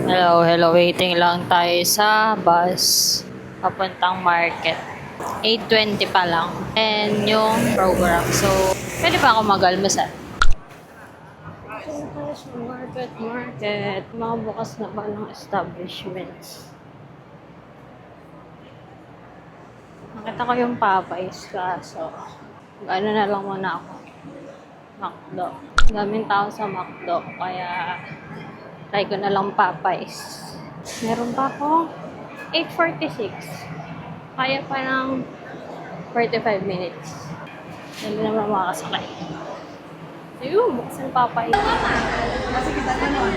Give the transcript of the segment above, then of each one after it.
Hello, hello. Waiting lang tayo sa bus papuntang market. 8:20 pa lang. And yung program. So, pwede pa ako mag-almusal. So, tayo sa market. Mga bukas na ba ng establishments? Nakita ko yung Popeyes kaso ano na lang muna ako. McDo. Daming tao sa McDo. Kaya try ko na lang Popeyes. Meron pa ako 8:46. Kaya pa ng 45 minutes. Hindi naman makakasakay. Ayun, buksan Popeyes. Kasi kita naman.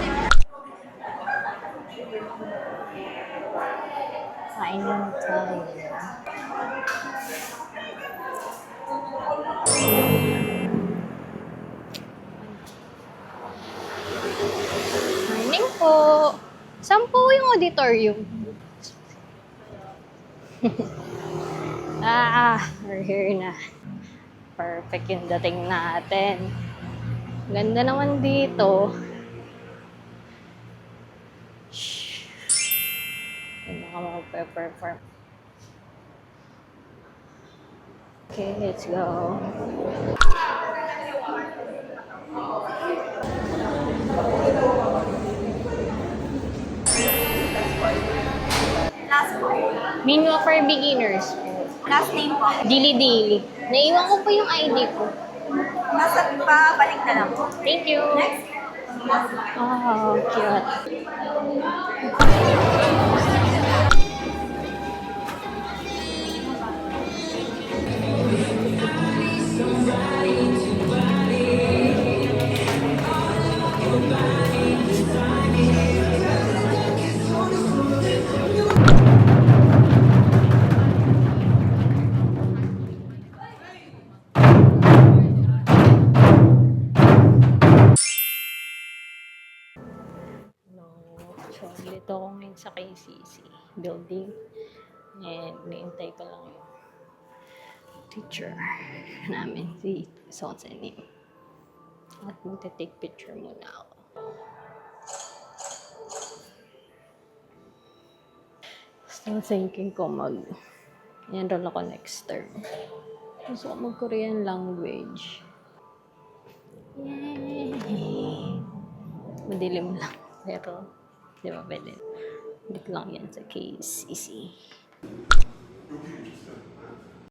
Kain na tayo. Morning po. Saan po yung auditorium? We're here na. Perfect yung dating natin. Ganda naman dito. Shhh. Ganda ka magpe-perform. Okay, let's go. Last po. Menu for beginners. Last name po. Dili-dili. Naiwan ko po yung ID ko. Nasa pa, balik na lang po. Thank you. Next. Oh, cute. So, dito ako ngayon sa KCC building. And naintay ko lang yung teacher namin, si Sonsenim. At magte-take picture muna ako. Still thinking ko enroll ako next term. Gusto ko mag-Korean language. Yay! Madilim lang. Pero, di ba pwede? Dito lang yan sa KCC.